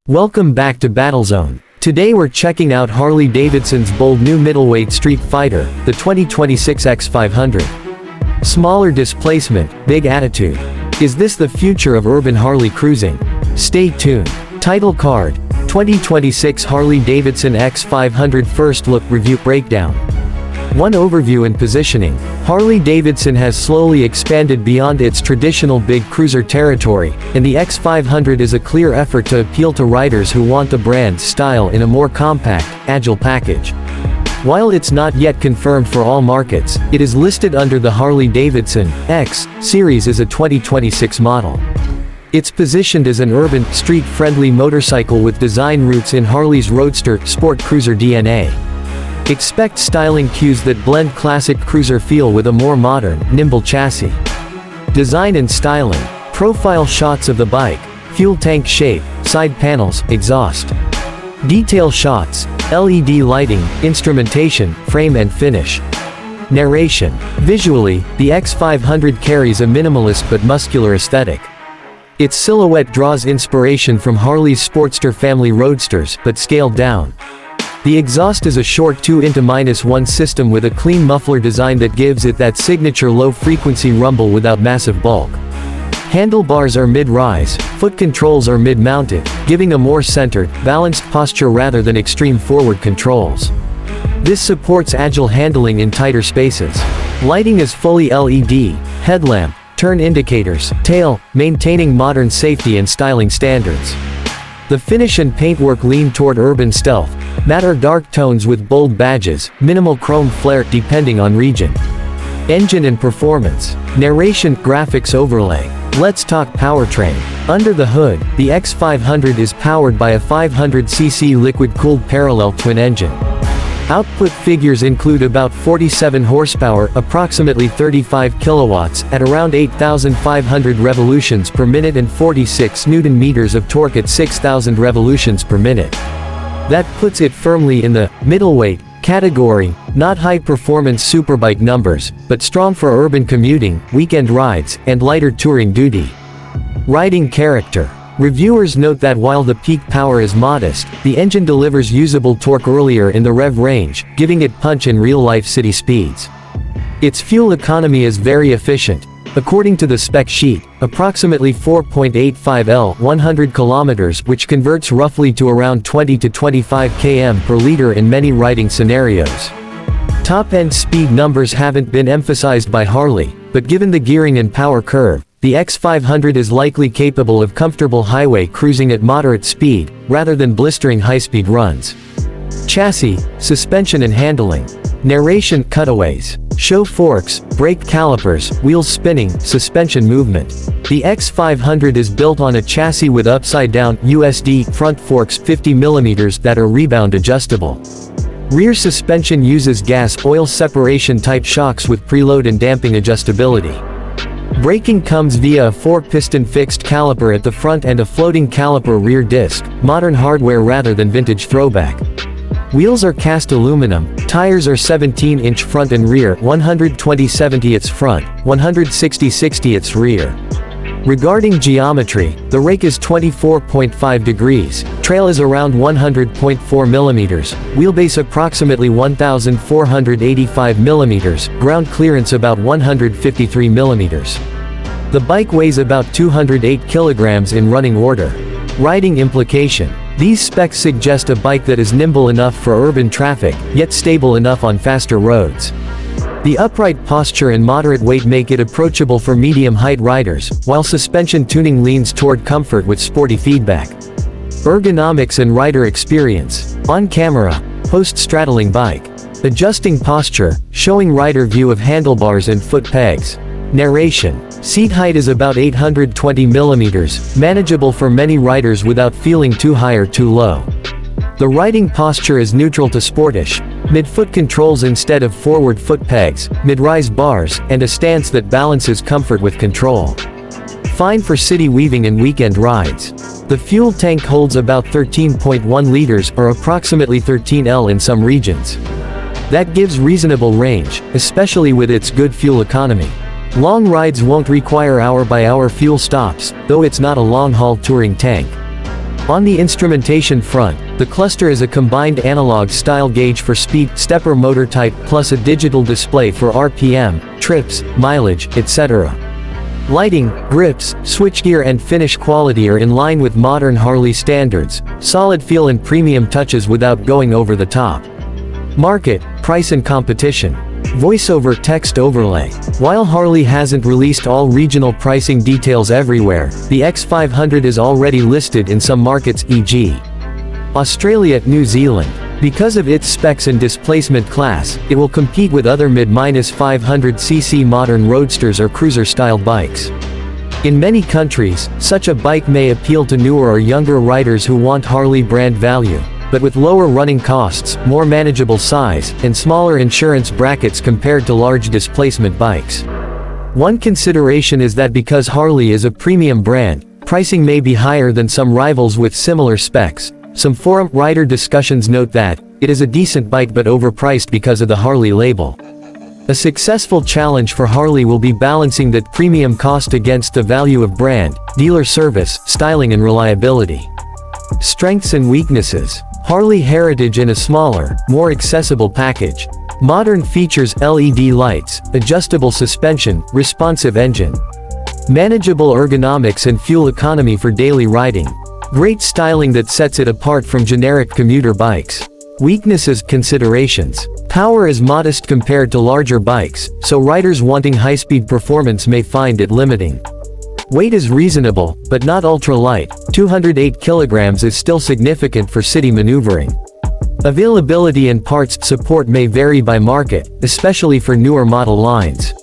Welcome back to Battlezone. Today we're checking out Harley-Davidson's bold new middleweight street fighter, the 2026 X500. Smaller displacement, big attitude. Is this the future of urban Harley cruising? Stay tuned. Title card: 2026 Harley-Davidson X500 First Look Review Breakdown. 1 Overview and Positioning. Harley-Davidson has slowly expanded beyond its traditional big cruiser territory, and the X500 is a clear effort to appeal to riders who want the brand's style in a more compact, agile package. While it's not yet confirmed for all markets, it is listed under the Harley-Davidson X series as a 2026 model. It's positioned as an urban, street-friendly motorcycle with design roots in Harley's roadster, sport cruiser DNA. Expect styling cues that blend classic cruiser feel with a more modern, nimble chassis. Design and styling. Profile shots of the bike, fuel tank shape, side panels, exhaust. Detail shots, LED lighting, instrumentation, frame and finish. Narration. Visually, the X500 carries a minimalist but muscular aesthetic. Its silhouette draws inspiration from Harley's Sportster family roadsters, but scaled down. The exhaust is a short 2-1 system with a clean muffler design that gives it that signature low-frequency rumble without massive bulk. Handlebars are mid-rise, foot controls are mid-mounted, giving a more centered, balanced posture rather than extreme forward controls. This supports agile handling in tighter spaces. Lighting is fully LED, headlamp, turn indicators, tail, maintaining modern safety and styling standards. The finish and paintwork lean toward urban stealth, matte or dark tones with bold badges, minimal chrome flare depending on region. Engine and performance. Narration, graphics overlay. Let's talk powertrain. Under the hood, the X500 is powered by a 500cc liquid-cooled parallel twin engine. Output figures include about 47 horsepower, approximately 35 kilowatts, at around 8,500 revolutions per minute and 46 Nm of torque at 6,000 revolutions per minute. That puts it firmly in the middleweight category, not high-performance superbike numbers, but strong for urban commuting, weekend rides, and lighter touring duty. Riding character. Reviewers note that while the peak power is modest, the engine delivers usable torque earlier in the rev range, giving it punch in real-life city speeds. Its fuel economy is very efficient. According to the spec sheet, approximately 4.85 L 100 km, which converts roughly to around 20 to 25 km per liter in many riding scenarios. Top-end speed numbers haven't been emphasized by Harley, but given the gearing and power curve, the X500 is likely capable of comfortable highway cruising at moderate speed, rather than blistering high-speed runs. Chassis, suspension and handling. Narration, cutaways. Show forks, brake calipers, wheels spinning, suspension movement. The X500 is built on a chassis with upside-down, USD, front forks 50 mm that are rebound adjustable. Rear suspension uses gas-oil separation type shocks with preload and damping adjustability. Braking comes via a 4-piston fixed caliper at the front and a floating caliper rear disc, modern hardware rather than vintage throwback. Wheels are cast aluminum, tires are 17-inch front and rear, 120/70 front, 160/60 rear. Regarding geometry, the rake is 24.5 degrees, trail is around 100.4 mm, wheelbase approximately 1,485 mm, ground clearance about 153 mm. The bike weighs about 208 kilograms in running order. Riding implication. These specs suggest a bike that is nimble enough for urban traffic, yet stable enough on faster roads. The upright posture and moderate weight make it approachable for medium-height riders, while suspension tuning leans toward comfort with sporty feedback. Ergonomics and rider experience. On camera, post-straddling bike. Adjusting posture, showing rider view of handlebars and foot pegs. Narration. Seat height is about 820 mm, manageable for many riders without feeling too high or too low. The riding posture is neutral to sportish, mid-foot controls instead of forward foot pegs, mid-rise bars, and a stance that balances comfort with control. Fine for city weaving and weekend rides. The fuel tank holds about 13.1 liters, or approximately 13 L in some regions. That gives reasonable range, especially with its good fuel economy. Long rides won't require hour-by-hour fuel stops, though it's not a long-haul touring tank. On the instrumentation front, the cluster is a combined analog style gauge for speed, stepper motor type plus a digital display for RPM, trips, mileage, etc. Lighting, grips, switchgear and finish quality are in line with modern Harley standards, solid feel and premium touches without going over the top. Market, price and competition. Voiceover text overlay. While Harley hasn't released all regional pricing details everywhere, the X500 is already listed in some markets e.g. Australia, New Zealand. Because of its specs and displacement class, it will compete with other mid-500cc modern roadsters or cruiser-style bikes. In many countries, such a bike may appeal to newer or younger riders who want Harley brand value, but with lower running costs, more manageable size, and smaller insurance brackets compared to large displacement bikes. One consideration is that because Harley is a premium brand, pricing may be higher than some rivals with similar specs. Some forum rider discussions note that it is a decent bike but overpriced because of the Harley label. A successful challenge for Harley will be balancing that premium cost against the value of brand, dealer service, styling and reliability. Strengths and weaknesses. Harley Heritage in a smaller, more accessible package. Modern features: LED lights, adjustable suspension, responsive engine. Manageable ergonomics and fuel economy for daily riding. Great styling that sets it apart from generic commuter bikes. Weaknesses, considerations. Power is modest compared to larger bikes, so riders wanting high-speed performance may find it limiting. Weight is reasonable, but not ultra-light. 208 kilograms is still significant for city maneuvering. Availability and parts support may vary by market, especially for newer model lines.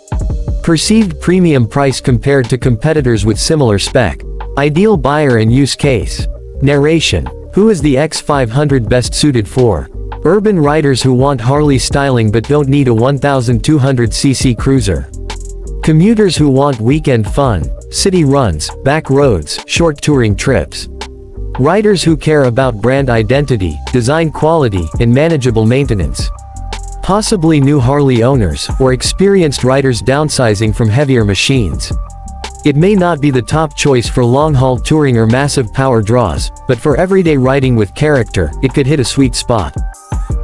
Perceived premium price compared to competitors with similar spec. Ideal buyer and use case. Narration. Who is the X500 best suited for? Urban riders who want Harley styling but don't need a 1200cc cruiser. Commuters who want weekend fun, city runs, back roads, short touring trips. Riders who care about brand identity, design quality, and manageable maintenance. Possibly new Harley owners, or experienced riders downsizing from heavier machines. It may not be the top choice for long-haul touring or massive power draws, but for everyday riding with character, it could hit a sweet spot.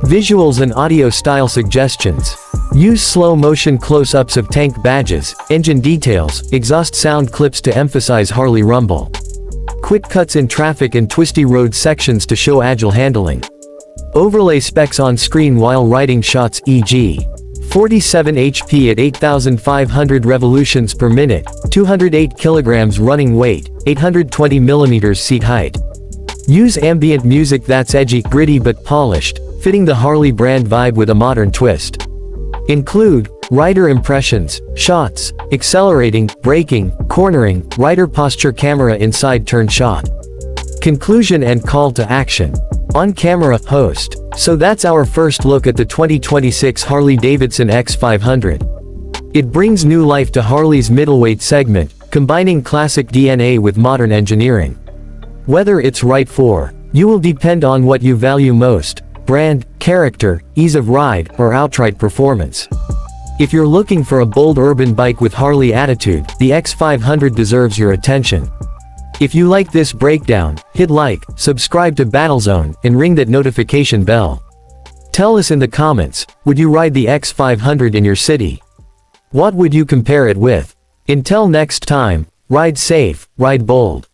Visuals and audio style suggestions. Use slow-motion close-ups of tank badges, engine details, exhaust sound clips to emphasize Harley rumble. Quick cuts in traffic and twisty road sections to show agile handling. Overlay specs on screen while riding shots, e.g. 47 HP at 8,500 revolutions per minute, 208 kilograms running weight, 820 millimeters seat height. Use ambient music that's edgy, gritty but polished, fitting the Harley brand vibe with a modern twist. Include rider impressions, shots, accelerating, braking, cornering, rider posture, camera inside turn shot. Conclusion and call to action. On camera, host. So that's our first look at the 2026 Harley-Davidson X500. It brings new life to Harley's middleweight segment, combining classic DNA with modern engineering. Whether it's right for you will depend on what you value most: brand, character, ease of ride, or outright performance. If you're looking for a bold urban bike with Harley attitude, the X500 deserves your attention. If you like this breakdown, hit like, subscribe to Battlezone, and ring that notification bell. Tell us in the comments, would you ride the X500 in your city? What would you compare it with? Until next time, ride safe, ride bold.